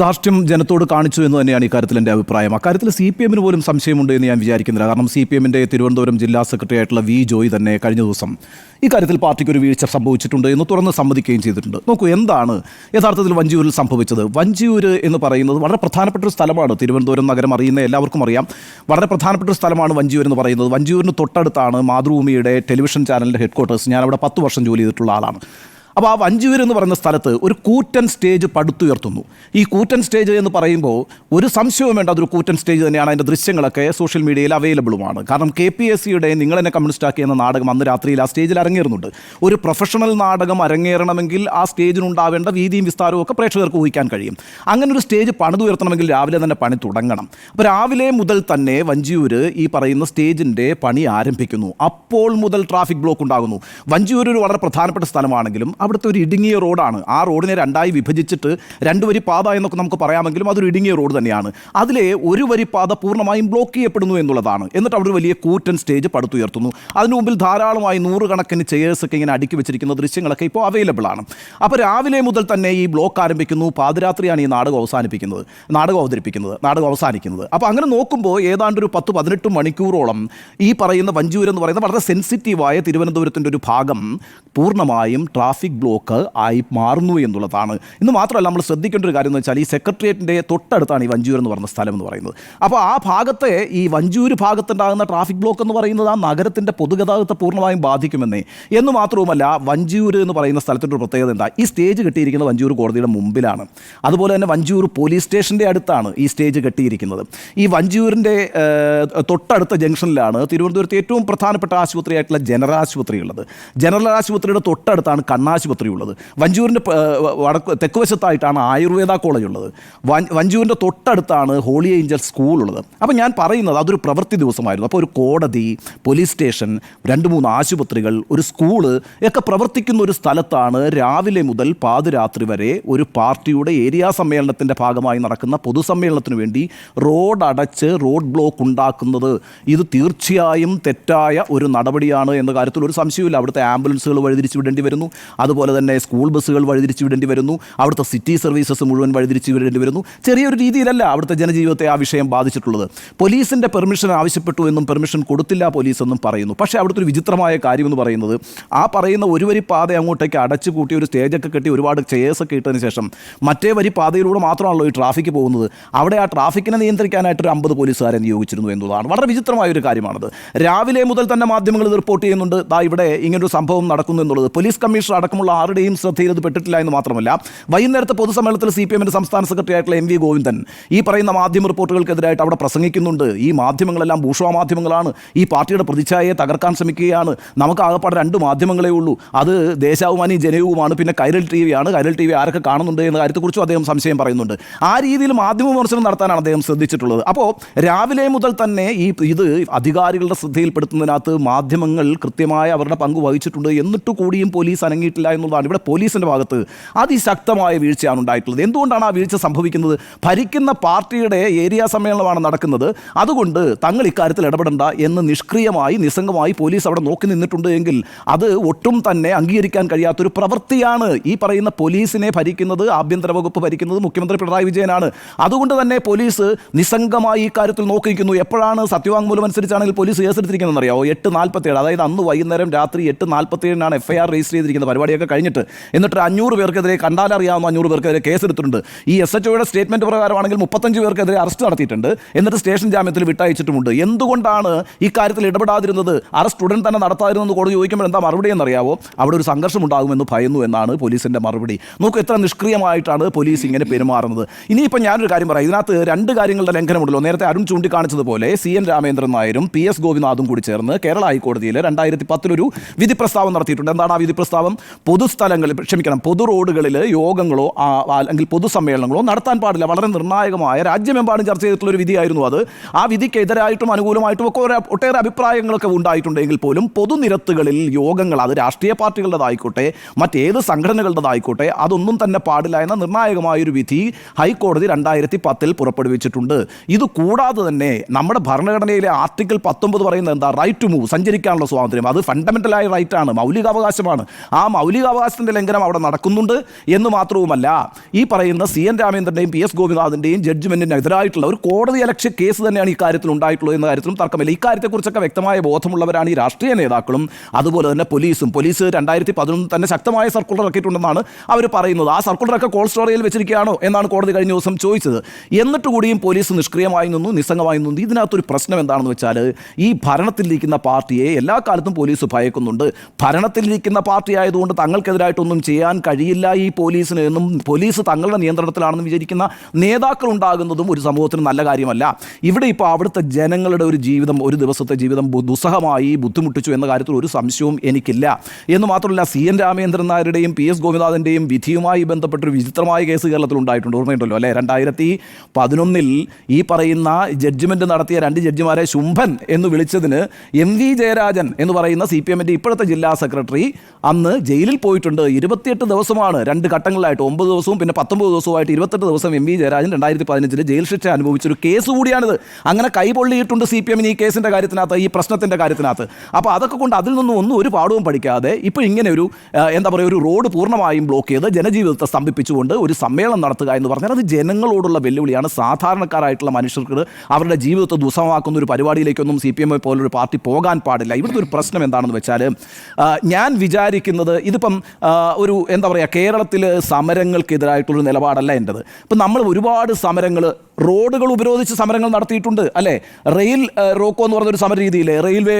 ധാർഷ്ട്യം ജനത്തോട് കാണിച്ചു എന്ന് തന്നെയാണ് ഇക്കാര്യത്തിൽ എൻ്റെ അഭിപ്രായം. അക്കാര്യത്തിൽ CPM പോലും സംശയമുണ്ട് എന്ന് ഞാൻ വിചാരിക്കുന്നില്ല. കാരണം CPM തിരുവനന്തപുരം ജില്ലാ സെക്രട്ടറി ആയിട്ടുള്ള വി ജോയ് തന്നെ കഴിഞ്ഞ ദിവസം ഇക്കാര്യത്തിൽ പാർട്ടിക്ക് ഒരു വീഴ്ച സംഭവിച്ചിട്ടുണ്ട് എന്ന് തുറന്ന് സമ്മതിക്കുകയും ചെയ്തിട്ടുണ്ട്. നോക്കൂ, എന്താണ് യഥാർത്ഥത്തിൽ വഞ്ചിയൂരിൽ സംഭവിച്ചത്? വഞ്ചിയൂർ എന്ന് പറയുന്നത് വളരെ പ്രധാനപ്പെട്ട ഒരു സ്ഥലമാണ്. തിരുവനന്തപുരം നഗരം അറിയുന്ന എല്ലാവർക്കും അറിയാം, വളരെ പ്രധാനപ്പെട്ട ഒരു സ്ഥലമാണ് വഞ്ചിയൂർ എന്ന് പറയുന്നത്. വഞ്ചിയൂരിന് തൊട്ടടുത്താണ് മാതൃഭൂമിയുടെ ടെലിവിഷൻ ചാനലിൻ്റെ ഹെഡ്ക്വാർട്ടേഴ്സ്. ഞാൻ അവിടെ 10 വർഷം ജോലി ചെയ്തിട്ടുള്ള ആളാണ്. അപ്പോൾ ആ വഞ്ചിയൂർ എന്ന് പറയുന്ന സ്ഥലത്ത് ഒരു കൂറ്റൻ സ്റ്റേജ് പടുത്തുയർത്തുന്നു. ഈ കൂറ്റൻ സ്റ്റേജ് എന്ന് പറയുമ്പോൾ ഒരു സംശയവും വേണ്ട, അതൊരു കൂറ്റൻ സ്റ്റേജ് തന്നെയാണ്. അതിൻ്റെ ദൃശ്യങ്ങളൊക്കെ സോഷ്യൽ മീഡിയയിൽ അവൈലബിളുമാണ്. കാരണം KPSCയുടെ നിങ്ങളെന്നെ കമ്മ്യൂണിസ്റ്റാക്കി എന്ന നാടകം അന്ന് രാത്രിയിൽ ആ സ്റ്റേജിൽ അരങ്ങേറുന്നുണ്ട്. ഒരു പ്രൊഫഷണൽ നാടകം അരങ്ങേറണമെങ്കിൽ ആ സ്റ്റേജിനുണ്ടാവേണ്ട വീതിയും വിസ്താരവും ഒക്കെ പ്രേക്ഷകർക്ക് ഊഹിക്കാൻ കഴിയും. അങ്ങനെ ഒരു സ്റ്റേജ് പണിതുയർത്തണമെങ്കിൽ രാവിലെ തന്നെ പണി തുടങ്ങണം. അപ്പോൾ രാവിലെ മുതൽ തന്നെ വഞ്ചിയൂർ ഈ പറയുന്ന സ്റ്റേജിൻ്റെ പണി ആരംഭിക്കുന്നു. അപ്പോൾ മുതൽ ട്രാഫിക് ബ്ലോക്ക് ഉണ്ടാകുന്നു. വഞ്ചിയൂർ ഒരു വളരെ പ്രധാനപ്പെട്ട സ്ഥലമാണെങ്കിലും അവിടുത്തെ ഒരു ഇടുങ്ങിയ റോഡാണ്. ആ റോഡിനെ രണ്ടായി വിഭജിച്ചിട്ട് 2 വരി പാത എന്നൊക്കെ നമുക്ക് പറയാമെങ്കിലും അതൊരു ഇടുങ്ങിയ റോഡ് തന്നെയാണ്. അതിലെ ഒരു വരി പാത പൂർണ്ണമായും ബ്ലോക്ക് ചെയ്യപ്പെടുന്നു എന്നുള്ളതാണ്. എന്നിട്ട് അവിടെ ഒരു വലിയ കൂറ്റൻ സ്റ്റേജ് പടുത്തുയർത്തുന്നു. അതിന് മുമ്പിൽ ധാരാളമായി 100 കണക്കിന് ചെയേഴ്സൊക്കെ ഇങ്ങനെ അടുക്കി വെച്ചിരിക്കുന്ന ദൃശ്യങ്ങളൊക്കെ ഇപ്പോൾ അവൈലബിൾ ആണ്. അപ്പോൾ രാവിലെ മുതൽ തന്നെ ഈ ബ്ലോക്ക് ആരംഭിക്കുന്നു. പാതിരാത്രിയാണ് ഈ നാടകം അവസാനിക്കുന്നത്. അപ്പോൾ അങ്ങനെ നോക്കുമ്പോൾ ഏതാണ്ട് ഒരു 10-18 മണിക്കൂറോളം ഈ പറയുന്ന വഞ്ചിയൂർ എന്ന് പറയുന്ന വളരെ സെൻസിറ്റീവായ തിരുവനന്തപുരത്തിൻ്റെ ഒരു ഭാഗം പൂർണ്ണമായും ട്രാഫിക് ബ്ലോക്ക് ആയി മാറുന്നു എന്നുള്ളതാണ്. ഇന്ന് മാത്രമല്ല, നമ്മൾ ശ്രദ്ധിക്കേണ്ട ഒരു കാര്യം എന്ന് വെച്ചാൽ ഈ സെക്രട്ടേറിയറ്റിൻ്റെ തൊട്ടടുത്താണ് ഈ വഞ്ചിയൂർ എന്ന് പറയുന്ന സ്ഥലം എന്ന് പറയുന്നത്. അപ്പോൾ ആ ഭാഗത്തെ ഈ വഞ്ചിയൂർ ഭാഗത്തുണ്ടാകുന്ന ട്രാഫിക് ബ്ലോക്ക് എന്ന് പറയുന്നത് ആ നഗരത്തിൻ്റെ പൊതുഗതാഗതത്തെ പൂർണ്ണമായും ബാധിക്കുമെന്നേ. എന്ന് മാത്രവുമല്ല, വഞ്ചിയൂർ എന്ന് പറയുന്ന സ്ഥലത്തിൻ്റെ ഒരു പ്രത്യേകത എന്താ? ഈ സ്റ്റേജ് കെട്ടിയിരിക്കുന്ന വഞ്ചിയൂർ കോടതിയുടെ മുമ്പിലാണ്. അതുപോലെ തന്നെ വഞ്ചിയൂർ പോലീസ് സ്റ്റേഷൻ്റെ അടുത്താണ് ഈ സ്റ്റേജ് കെട്ടിയിരിക്കുന്നത്. ഈ വഞ്ചിയൂരിൻ്റെ തൊട്ടടുത്ത ജംഗ്ഷനിലാണ് തിരുവനന്തപുരത്ത് ഏറ്റവും പ്രധാനപ്പെട്ട ആശുപത്രിയായിട്ടുള്ള ജനറൽ ആശുപത്രി ഉള്ളത്. ജനറൽ ആശുപത്രിയുടെ തൊട്ടടുത്താണ് കണ്ണാശുപത്രി ഉള്ളത്. വഞ്ചിയൂരിൻ്റെ തെക്കുവശത്തായിട്ടാണ് ആയുർവേദ കോളേജ് ഉള്ളത്. വഞ്ചിയൂരിൻ്റെ തൊട്ടടുത്താണ് ഹോളി ഏഞ്ചൽ സ്കൂൾ ഉള്ളത്. അപ്പോൾ ഞാൻ പറയുന്നത് അതൊരു പ്രവൃത്തി ദിവസമായിരുന്നു. അപ്പോൾ ഒരു കോടതി, പോലീസ് സ്റ്റേഷൻ, 2-3 ആശുപത്രികൾ, ഒരു സ്കൂള് ഒക്കെ പ്രവർത്തിക്കുന്ന ഒരു സ്ഥലത്താണ് രാവിലെ മുതൽ പാതിരാത്രി വരെ ഒരു പാർട്ടിയുടെ ഏരിയ സമ്മേളനത്തിൻ്റെ ഭാഗമായി നടക്കുന്ന പൊതുസമ്മേളനത്തിന് വേണ്ടി റോഡ് അടച്ച് റോഡ് ബ്ലോക്ക് ഉണ്ടാക്കുന്നത്. ഇത് തീർച്ചയായും തെറ്റായ ഒരു നടപടിയാണ് എന്ന കാര്യത്തിൽ ഒരു സംശയമില്ല. അവിടുത്തെ ആംബുലൻസുകൾ വഴിതിരിച്ചു വിടേണ്ടി വരുന്നു. അതുപോലെ തന്നെ സ്കൂൾ ബസ്സുകൾ വഴിതിരിച്ചു വിടേണ്ടി വരുന്നു. അവിടുത്തെ സിറ്റി സർവീസസ് മുഴുവൻ വഴിതിരിച്ചു വിടേണ്ടി വരുന്നു. ചെറിയൊരു രീതിയിലല്ല അവിടുത്തെ ജനജീവിതത്തെ ആ വിഷയം ബാധിച്ചിട്ടുള്ളത്. പോലീസിൻ്റെ പെർമിഷൻ ആവശ്യപ്പെട്ടു എന്നും പെർമിഷൻ കൊടുത്തില്ല പോലീസ് എന്നും പറയുന്നു. പക്ഷേ അവിടുത്തെ ഒരു വിചിത്രമായ കാര്യമെന്ന് പറയുന്നത്, ആ പറയുന്ന ഒരു വരി പാത അങ്ങോട്ടേക്ക് അടച്ചു കൂട്ടി ഒരു സ്റ്റേജൊക്കെ കെട്ടി ഒരുപാട് ചെയേഴ്സൊക്കെ ഇട്ടതിന് ശേഷം മറ്റേ വരി പാതയിലൂടെ മാത്രമാണല്ലോ ഈ ട്രാഫിക്ക് പോകുന്നത്. അവിടെ ആ ട്രാഫിക്കിനെ നിയന്ത്രിക്കാനായിട്ടൊരു 50 പോലീസുകാരെ നിയോഗിച്ചിരുന്നു എന്നതാണ് വളരെ വിചിത്രമായ ഒരു കാര്യമാണത്. രാവിലെ മുതൽ തന്നെ മാധ്യമങ്ങൾ ഇത് റിപ്പോർട്ട് ചെയ്യുന്നുണ്ട്. ഇവിടെ ഇങ്ങനൊരു സംഭവം നടക്കുന്നു എന്നുള്ളത്. പോലീസ് കമ്മീഷണർ അടക്കമുള്ള ആരുടെയും ശ്രദ്ധയിൽ ഇത് പെട്ടിട്ടില്ല എന്ന് മാത്രമല്ല, വൈകുന്നേരത്തെ പൊതുസമ്മേളനത്തിൽ CPM സംസ്ഥാന സെക്രട്ടറി ആയിട്ടുള്ള MV ഗോവിന്ദൻ ഈ പറയുന്ന മാധ്യമ റിപ്പോർട്ടുകൾക്കെതിരായിട്ട് അവിടെ പ്രസംഗിക്കുന്നുണ്ട്. ഈ മാധ്യമങ്ങളെല്ലാം ബൂർഷ്വാ മാധ്യമങ്ങളാണ്, ഈ പാർട്ടിയുടെ പ്രതിച്ഛായയെ തകർക്കാൻ ശ്രമിക്കുകയാണ്, നമുക്ക് ആകെപ്പാടെ 2 മാധ്യമങ്ങളേ ഉള്ളൂ, അത് ദേശാഭിമാനി ജനയുമാണ്, പിന്നെ കൈരൽ TV ആണ്. കൈരൽ TV ആരൊക്കെ കാണുന്നുണ്ട് എന്ന കാര്യത്തെക്കുറിച്ചും അദ്ദേഹം സംശയം പറയുന്നുണ്ട്. ആ രീതിയിൽ മാധ്യമ വിമർശനം നടത്താനാണ് അദ്ദേഹം ശ്രദ്ധിച്ചിട്ടുള്ളത്. അപ്പോൾ രാവിലെ മുതൽ തന്നെ ഇത് അധികാരികളുടെ ശ്രദ്ധയിൽപ്പെടുത്തുന്നതിനകത്ത് മാധ്യമങ്ങൾ കൃത്യമായ അവരുടെ പങ്ക് വഹിച്ചിട്ടുണ്ട്. എന്നിട്ട് കൂടിയും പോലീസ് അനങ്ങിയിട്ടില്ല എന്നുള്ളതാണ്. ഇവിടെ പോലീസിൻ്റെ ഭാഗത്ത് അതിശക്തമായ വീഴ്ചയാണ് ഉണ്ടായിട്ടുള്ളത്. എന്തുകൊണ്ടാണ് ആ വീഴ്ച സംഭവിക്കുന്നത്? ഭരിക്കുന്ന പാർട്ടിയുടെ ഏരിയ സമ്മേളനമാണ് നടക്കുന്നത്. അതുകൊണ്ട് തങ്ങൾ ഇക്കാര്യത്തിൽ ഇടപെടേണ്ട എന്ന് നിഷ്ക്രിയമായി നിസ്സംഗമായി പോലീസ് അവിടെ നോക്കി നിന്നിട്ടുണ്ട് എങ്കിൽ അത് ഒട്ടും തന്നെ അംഗീകരിക്കാൻ കഴിയാത്തൊരു പ്രവൃത്തിയാണ്. ഈ പറയുന്ന പോലീസിനെ ഭരിക്കുന്നത്, ആഭ്യന്തര വകുപ്പ് ഭരിക്കുന്നത് മുഖ്യമന്ത്രി പിണറായി വിജയനാണ്. അതുകൊണ്ട് തന്നെ പോലീസ് നിസ്സംഗമായി ഈ കാര്യത്തിൽ നോക്കിയിരിക്കുന്നു. എപ്പോഴാണ് സത്യവാങ്മൂലം അനുസരിച്ചാണെങ്കിൽ പോലീസ് കേസെടുത്തിരിക്കുന്നതെന്ന് അറിയാമോ? 8:47, അതായത് അന്ന് വൈകുന്നേരം രാത്രി 8:47 FIR രജിസ്റ്റർ ചെയ്തിരിക്കുന്നത്. പരിപാടിയൊക്കെ കഴിഞ്ഞിട്ട് എന്നിട്ട് 500 പേർക്കെതിരെ, കണ്ടാലറിയാവുന്ന 500 പേർക്കെതിരെ കേസെടുത്തിട്ടുണ്ട്. ഈ SHOയുടെ സ്റ്റേറ്റ്മെൻറ്റ് പ്രകാരമാണെങ്കിൽ 35 പേർക്കെതിരെ അറസ്റ്റ് നടത്തിയിട്ടുണ്ട്. എന്നിട്ട് സ്റ്റേഷൻ ജാമ്യത്തിൽ വിട്ടയച്ചിട്ടുമുണ്ട്. എന്തുകൊണ്ടാണ് ഈ കാര്യത്തിൽ ഇടപെടാതിരുന്നത്? അറസ്റ്റ് ഉടൻ തന്നെ നടത്താതിരുന്നെന്ന് കോടതി ചോദിക്കുമ്പോൾ എന്താ മറുപടി എന്നറിയാവോ? അവിടെ ഒരു സംഘർഷം ഉണ്ടാകുമെന്ന് ഭയന്നു എന്നാണ് പോലീസിൻ്റെ മറുപടി. നോക്കൂ, എത്ര നിഷ്ക്രിയമായിട്ടാണ് പോലീസ് ഇങ്ങനെ പെരുമാറുന്നത്. ഇനിയിപ്പോൾ ഞാനൊരു കാര്യം പറയാം. ഇതിനകത്ത് 2 കാര്യങ്ങളുടെ ലംഘനമുണ്ടല്ലോ. നേരത്തെ അരുൺ ചൂണ്ടിക്കാണിച്ചതുപോലെ CN രാമേന്ദ്രൻ നായരും PS ഗോപിനാഥും കൂടി ചേർന്ന് കേരള ഹൈക്കോടതിയിൽ 2010 വിധി പ്രസ്താവം നടത്തിയിട്ടുണ്ട്. എന്താണ് ആ വിധി പ്രസ്താവം? പൊതു റോഡുകളിൽ യോഗങ്ങളോ അല്ലെങ്കിൽ പൊതുസമ്മേളനങ്ങളോ നടത്താൻ പാടില്ല. വളരെ നിർണായകമായ, രാജ്യമെമ്പാടും ചർച്ച ചെയ്തിട്ടുള്ള ഒരു വിധിയായിരുന്നു അത്. ആ വിധിക്കെതിരായിട്ടും അനുകൂലമായിട്ടും ഒക്കെ ഒട്ടേറെ അഭിപ്രായങ്ങളൊക്കെ ഉണ്ടായിട്ടുണ്ടെങ്കിൽ പോലും പൊതുനിരത്തുകളിൽ യോഗങ്ങൾ, അത് രാഷ്ട്രീയ പാർട്ടികളുടേതായിക്കോട്ടെ മറ്റേത് സംഘടനകളുടേതായിക്കോട്ടെ, അതൊന്നും തന്നെ പാടില്ല എന്ന നിർണായകമായൊരു വിധി ഹൈക്കോടതി 2010 പുറപ്പെടുവിച്ചിട്ടുണ്ട്. ഇത് കൂടാതെ തന്നെ നമ്മുടെ ഭരണഘടനയിലെ ആർട്ടിക്കിൾ 19 പറയുന്നത് എന്താ? റൈറ്റ് ടു മൂവ്, സഞ്ചരിക്കാനുള്ള സ്വാതന്ത്ര്യം. അത് ഫണ്ടമെൻ്റലായ റൈറ്റാണ്, മൗലികാവകാശമാണ്. ആ മൗലിക മൗലികാവകാശത്തിൻ്റെ ലംഘനം അവിടെ നടക്കുന്നുണ്ട് എന്ന് മാത്രവുമല്ല, ഈ പറയുന്ന CN രാമേന്ദ്രൻ്റെയും PS ഗോപിനാഥിൻ്റെയും ജഡ്ജ്മെൻറ്റിനെതിരായിട്ടുള്ള ഒരു കോടതി അലക്ഷ്യ കേസ് തന്നെയാണ് ഈ കാര്യത്തിൽ ഉണ്ടായിട്ടുള്ളത് എന്ന കാര്യത്തിലും തർക്കമില്ല. ഇക്കാര്യത്തെക്കുറിച്ചൊക്കെ വ്യക്തമായ ബോധമുള്ളവരാണ് ഈ രാഷ്ട്രീയ നേതാക്കളും അതുപോലെ തന്നെ പോലീസും. പോലീസ് 2011 തന്നെ ശക്തമായ സർക്കുലർ ഇറക്കിയിട്ടുണ്ടെന്നാണ് അവർ പറയുന്നത്. ആ സർക്കുലറൊക്കെ കോൾഡ് സ്റ്റോറേജിൽ വെച്ചിരിക്കുകയാണോ എന്നാണ് കോടതി കഴിഞ്ഞ ദിവസം ചോദിച്ചത്. എന്നിട്ട് കൂടിയും പോലീസ് നിഷ്ക്രിയമായി നിന്നു, നിസ്സംഗമായി നിന്നു. ഇതിനകത്തൊരു പ്രശ്നം എന്താണെന്ന് വെച്ചാൽ, ഈ ഭരണത്തിലിരിക്കുന്ന പാർട്ടിയെ എല്ലാ കാലത്തും പോലീസ് ഭയക്കുന്നുണ്ട്. ഭരണത്തിലിരിക്കുന്ന പാർട്ടി ആയതുകൊണ്ട് തങ്ങൾക്കെതിരായിട്ടൊന്നും ചെയ്യാൻ കഴിയില്ല ഈ പോലീസിന് എന്നും പോലീസ് തങ്ങളുടെ നിയന്ത്രണത്തിലാണെന്ന് വിചാരിക്കുന്ന നേതാക്കൾ ഉണ്ടാകുന്നതും ഒരു സമൂഹത്തിന് നല്ല കാര്യമല്ല. ഇവിടെ ഇപ്പോൾ അവിടുത്തെ ജനങ്ങളുടെ ഒരു ജീവിതം, ഒരു ദിവസത്തെ ജീവിതം ദുസ്സഹമായി ബുദ്ധിമുട്ടിച്ചു എന്ന കാര്യത്തിൽ ഒരു സംശയവും എനിക്കില്ല. എന്ന് മാത്രമല്ല, CN രാമേന്ദ്രൻ നായരുടെയും PS ഗോപിനാഥിൻ്റെയും വിധിയുമായി ബന്ധപ്പെട്ടൊരു വിചിത്രമായ കേസ് കേരളത്തിൽ ഉണ്ടായിട്ടുണ്ട്. ഓർമ്മയുണ്ടല്ലോ അല്ലേ? 2011 ഈ പറയുന്ന ജഡ്ജ്മെൻറ്റ് നടത്തിയ 2 ജഡ്ജിമാരെ ശുംഭൻ എന്ന് വിളിച്ചതിന് MV ജയരാജൻ എന്ന് പറയുന്ന CPMൻ്റെ ഇപ്പോഴത്തെ ജില്ലാ സെക്രട്ടറി അന്ന് ജയിലിൽ പോയിട്ടുണ്ട്. 28 ദിവസമാണ്, 2 ഘട്ടങ്ങളിലായിട്ട്, 9 ദിവസവും പിന്നെ 19 ദിവസവുമായിട്ട് 28 ദിവസം MV ജയരാജൻ 2015 ജയിൽ ശിക്ഷ അനുഭവിച്ചൊരു കേസ് കൂടിയാണിത്. അങ്ങനെ കൈപൊള്ളിയിട്ടുണ്ട് CPMന് ഈ കേസിൻ്റെ കാര്യത്തിനകത്ത്, ഈ പ്രശ്നത്തിൻ്റെ കാര്യത്തിനകത്ത്. അപ്പോൾ അതൊക്കെ കൊണ്ട് അതിൽ നിന്നും ഒന്നും ഒരു പാഠവും പഠിക്കാതെ ഇപ്പോൾ ഇങ്ങനെ ഒരു എന്താ പറയുക, ഒരു റോഡ് പൂർണ്ണമായും ബ്ലോക്ക് ചെയ്ത് ജനജീവിതത്തെ സ്തംഭിപ്പിച്ചുകൊണ്ട് ഒരു സമ്മേളനം നടത്തുക എന്ന് പറഞ്ഞാൽ അത് ജനങ്ങളോടുള്ള വെല്ലുവിളിയാണ്. സാധാരണക്കാരായിട്ടുള്ള മനുഷ്യർക്ക് അവരുടെ ജീവിതത്തെ ദുസ്സഹമാക്കുന്ന ഒരു പരിപാടിയിലേക്കൊന്നും CPM പോലൊരു പാർട്ടി പോകാൻ പാടില്ല. ഇവിടുത്തെ ഒരു പ്രശ്നം എന്താണെന്ന് വെച്ചാൽ, ഞാൻ വിചാരിക്കുന്നത് ഇതിപ്പം ഒരു എന്താ പറയുക, കേരളത്തിൽ സമരങ്ങൾക്കെതിരായിട്ടുള്ളൊരു നിലപാടല്ല എൻ്റെത്. ഇപ്പം നമ്മൾ ഒരുപാട് സമരങ്ങൾ, റോഡുകൾ ഉപരോധിച്ച് സമരങ്ങൾ നടത്തിയിട്ടുണ്ട് അല്ലേ? റെയിൽ റോക്കോ എന്ന് പറഞ്ഞൊരു സമര രീതിയിൽ റെയിൽവേ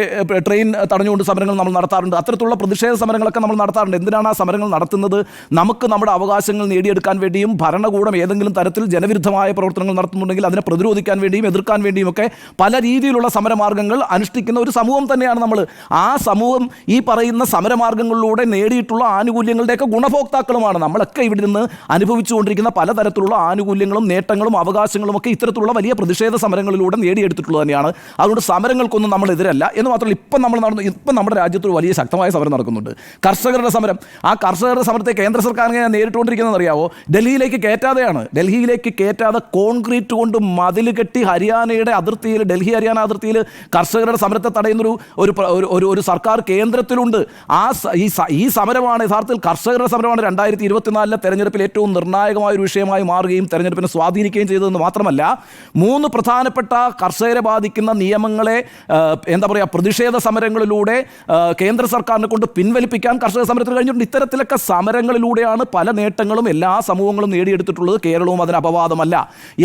ട്രെയിൻ തടഞ്ഞുകൊണ്ട് സമരങ്ങൾ നമ്മൾ നടത്താറുണ്ട്. അത്തരത്തിലുള്ള പ്രതിഷേധ സമരങ്ങളൊക്കെ നമ്മൾ നടത്താറുണ്ട്. എന്തിനാണ് ആ സമരങ്ങൾ നടത്തുന്നത്? നമുക്ക് നമ്മുടെ അവകാശങ്ങൾ നേടിയെടുക്കാൻ വേണ്ടിയും ഭരണകൂടം ഏതെങ്കിലും തരത്തിൽ ജനവിരുദ്ധമായ പ്രവർത്തനങ്ങൾ നടത്തുന്നുണ്ടെങ്കിൽ അതിനെ പ്രതിരോധിക്കാൻ വേണ്ടിയും എതിർക്കാൻ വേണ്ടിയും ഒക്കെ പല രീതിയിലുള്ള സമരമാർഗ്ഗങ്ങൾ അനുഷ്ഠിക്കുന്ന ഒരു സമൂഹം തന്നെയാണ് നമ്മൾ. ആ സമൂഹം ഈ പറയുന്ന സമരമാർഗ്ഗങ്ങളിലൂടെ നേടിയിട്ടുള്ള ആനുകൂല്യങ്ങളുടെയൊക്കെ ഗുണഭോക്താക്കളുമാണ്. നമ്മളൊക്കെ ഇവിടെ നിന്ന് അനുഭവിച്ചുകൊണ്ടിരിക്കുന്ന പലതരത്തിലുള്ള ആനുകൂല്യങ്ങളും നേട്ടങ്ങളും അവകാശങ്ങളും ഒക്കെ ഇത്തരത്തിലുള്ള വലിയ പ്രതിഷേധ സമരങ്ങളിലൂടെ നേടിയെടുത്തിട്ടുള്ളത് തന്നെയാണ്. അതുകൊണ്ട് സമരങ്ങൾക്കൊന്നും നമ്മൾ എതിരല്ല. എന്ന് മാത്രമല്ല, ഇപ്പം നമ്മുടെ രാജ്യത്ത് ഒരു വലിയ ശക്തമായ സമരം നടക്കുന്നുണ്ട്, കർഷകരുടെ സമരം. ആ കർഷകരുടെ സമരത്തെ കേന്ദ്ര സർക്കാരിനെ നേരിട്ടുകൊണ്ടിരിക്കുന്നത് അറിയാവോ? ഡൽഹിയിലേക്ക് കയറ്റാതെ കോൺക്രീറ്റ് കൊണ്ട് മതിൽ കെട്ടി ഹരിയാനയുടെ അതിർത്തിയിൽ, ഡൽഹി ഹരിയാന അതിർത്തിയിൽ കർഷകരുടെ സമരത്തെ തടയുന്നൊരു ഒരു സർക്കാർ കേന്ദ്രത്തിലുണ്ട്. ഈ സമരമാണ് യഥാർത്ഥത്തിൽ കർഷകരുടെ സമരമാണ് 2024 തെരഞ്ഞെടുപ്പിൽ ഏറ്റവും നിർണായകമായ ഒരു വിഷയമായി മാറുകയും തെരഞ്ഞെടുപ്പിനെ സ്വാധീനിക്കുകയും ചെയ്തതെന്ന് മാത്രമല്ല, 3 പ്രധാനപ്പെട്ട കർഷകരെ ബാധിക്കുന്ന നിയമങ്ങളെ എന്താ പറയുക, പ്രതിഷേധ സമരങ്ങളിലൂടെ കേന്ദ്ര സർക്കാരിനെ കൊണ്ട് പിൻവലിപ്പിക്കാൻ കർഷക സമരത്തിന് കഴിഞ്ഞിട്ടുണ്ട്. ഇത്തരത്തിലൊക്കെ സമരങ്ങളിലൂടെയാണ് പല നേട്ടങ്ങളും എല്ലാ സമൂഹങ്ങളും നേടിയെടുത്തിട്ടുള്ളത്. കേരളവും അതിന് അപവാദമല്ല.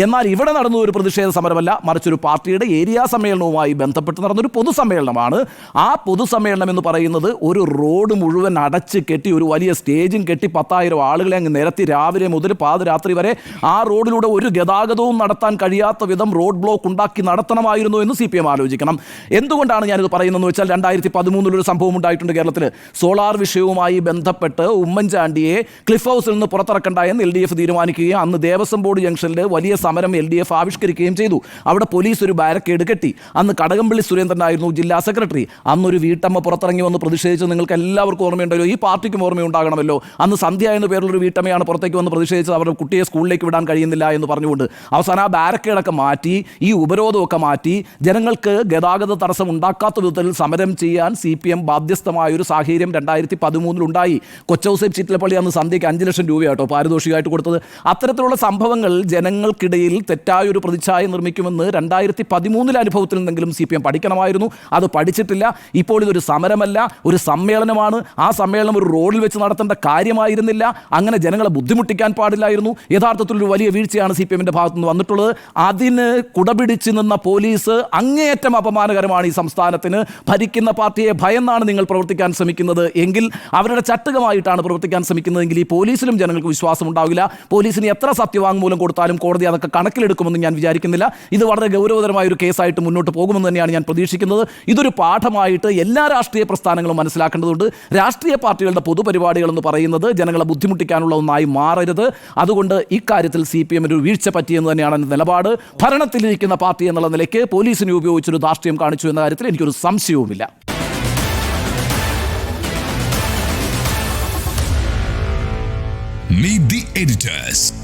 എന്നാൽ ഇവിടെ നടന്ന ഒരു പ്രതിഷേധ സമരമല്ല, മറിച്ചൊരു പാർട്ടിയുടെ ഏരിയ സമ്മേളനവുമായി ബന്ധപ്പെട്ട് നടന്നൊരു പൊതുസമ്മേളനമാണ്. ആ പൊതുസമ്മേളനം എന്ന് പറയുന്നത് ഒരു റോഡ് മുഴുവൻ അടച്ച് കെട്ടി, ഒരു വലിയ സ്റ്റേജും കെട്ടി 10,000 ആളുകളെ അങ്ങ് നിരത്തി രാവിലെ മുതൽ പാതിരാത്രി വരെ ആ റോഡിലൂടെ ഒരു ഗതാഗതവും നടത്താൻ കഴിയാത്ത വിധം റോഡ് ബ്ലോക്ക് ഉണ്ടാക്കി നടത്തണമായിരുന്നു എന്ന് CPM ആലോചിക്കണം. എന്തുകൊണ്ടാണ് ഞാനിത് പറയുന്നതെന്ന് വെച്ചാൽ, 2013 ഒരു സംഭവം ഉണ്ടായിട്ടുണ്ട് കേരളത്തിൽ. സോളാർ വിഷയവുമായി ബന്ധപ്പെട്ട് ഉമ്മൻചാണ്ടിയെ ക്ലിഫ് ഹൗസിൽ നിന്ന് പുറത്തിറക്കണ്ട എന്ന് LDF തീരുമാനിക്കുകയും അന്ന് ദേവസ്വം ബോർഡ് ജംഗ്ഷനിൽ വലിയ സമരം LDF ആവിഷ്കരിക്കുകയും ചെയ്തു. അവിടെ പോലീസ് ഒരു ബാരക്കേഡ് കെട്ടി. അന്ന് കടകംപള്ളി സുരേന്ദ്രനായിരുന്നു ജില്ലാ സെക്രട്ടറി. അന്നൊരു വീട്ടമ്മ പുറത്തിറങ്ങി വന്ന് പ്രതിഷേധിച്ച് നിങ്ങൾക്ക് എല്ലാവർക്കും ഓർമ്മയുണ്ടല്ലോ, ഈ പാർട്ടിക്കും ഓർമ്മയുണ്ടാകണമല്ലോ. അന്ന് സന്ധ്യ എന്ന പേരിലൊരു വീട്ടമ്മയാണ് പുറത്തേക്ക് വന്ന് പ്രതിഷേധിച്ചത്, അവരുടെ കുട്ടിയെ സ്കൂളിലേക്ക് വിടാൻ കഴിയുന്നില്ല എന്ന് പറഞ്ഞുകൊണ്ട്. അവസാനം ആ ബാരക്കേഡൊക്കെ മാറ്റി, ഈ ഉപരോധമൊക്കെ മാറ്റി, ജനങ്ങൾക്ക് ഗതാഗത തടസ്സം ഉണ്ടാക്കാത്ത വിധത്തിൽ സമരം ചെയ്യാൻ CPM ബാധ്യസ്ഥമായൊരു സാഹചര്യം 2013 ഉണ്ടായി. കൊച്ചൗസേപ്പ് ചിറ്റലപ്പള്ളി അന്ന് സന്ധ്യയ്ക്ക് 5 ലക്ഷം രൂപയാട്ടോ പാരിതോഷികമായിട്ട് കൊടുത്തത്. അത്തരത്തിലുള്ള സംഭവങ്ങൾ ജനങ്ങൾക്കിടയിൽ തെറ്റായൊരു പ്രതിച്ഛായ നിർമ്മിക്കുമെന്ന് 2013 അനുഭവത്തിൽ നിന്നെങ്കിലും CPM പഠിക്കണമായിരുന്നു. അത് പഠിച്ചിട്ടില്ല. ഇപ്പോൾ ഇതൊരു സമരമല്ല, ഒരു സമ്മേളനമാണ്. ആ സമ്മേളനം ഒരു റോഡിൽ വെച്ച് നടത്തേണ്ട കാര്യമായിരുന്നില്ല. അങ്ങനെ ജനങ്ങളെ ബുദ്ധിമുട്ടിക്കാൻ പാടില്ലായിരുന്നു. യഥാർത്ഥത്തിൽ ഒരു വലിയ വീഴ്ചയാണ് CPMൻ്റെ ഭാഗത്തു നിന്ന് വന്നിട്ടുള്ളത്. അതിന് കുടപിടിച്ച് നിന്ന പോലീസ് അങ്ങേയറ്റം അപമാനകരമാണ് ഈ സംസ്ഥാനത്തിന്. ഭരിക്കുന്ന പാർട്ടിയെ ഭയന്നാണ് നിങ്ങൾ പ്രവർത്തിക്കാൻ ശ്രമിക്കുന്നത് എങ്കിൽ, അവരുടെ ചട്ടുകമായിട്ടാണ് പ്രവർത്തിക്കാൻ ശ്രമിക്കുന്നതെങ്കിൽ ഈ പോലീസിലും ജനങ്ങൾക്ക് വിശ്വാസം ഉണ്ടാവില്ല. പോലീസിന് എത്ര സത്യവാങ്മൂലം കൊടുത്താലും കോടതി അതൊക്കെ കണക്കിലെടുക്കുമെന്ന് ഞാൻ വിചാരിക്കുന്നില്ല. ഇത് വളരെ ഗൗരവതരമായ ഒരു കേസായിട്ട് മുന്നോട്ട് പോകുമെന്ന് തന്നെയാണ് ഞാൻ പ്രതീക്ഷിക്കുന്നത്. ഇതൊരു പാഠമായിട്ട് എല്ലാ രാഷ്ട്രീയ പ്രസ്ഥാനങ്ങളും മനസ്സിലാക്കേണ്ടതുണ്ട്. രാഷ്ട്രീയ പാർട്ടികളുടെ പൊതുപരിപാടികൾ എന്ന് പറയുന്നത് ജനങ്ങളെ ബുദ്ധിമുട്ടിക്കാനുള്ള ഒന്നായി മാറരുത്. അതുകൊണ്ട് ഇക്കാര്യത്തിൽ CPM ഒരു വീഴ്ച പറ്റിയെന്ന് തന്നെയാണ് എൻ്റെ നിലപാട്. ഭരണത്തിലിരിക്കുന്ന പാർട്ടി എന്നുള്ള നിലയ്ക്ക് പോലീസിനെ ഉപയോഗിച്ചൊരു ധാർഷ്ട്യം കാണിച്ചു എന്ന കാര്യത്തിൽ എനിക്കൊരു സംശയവുമില്ല. Meet the editors.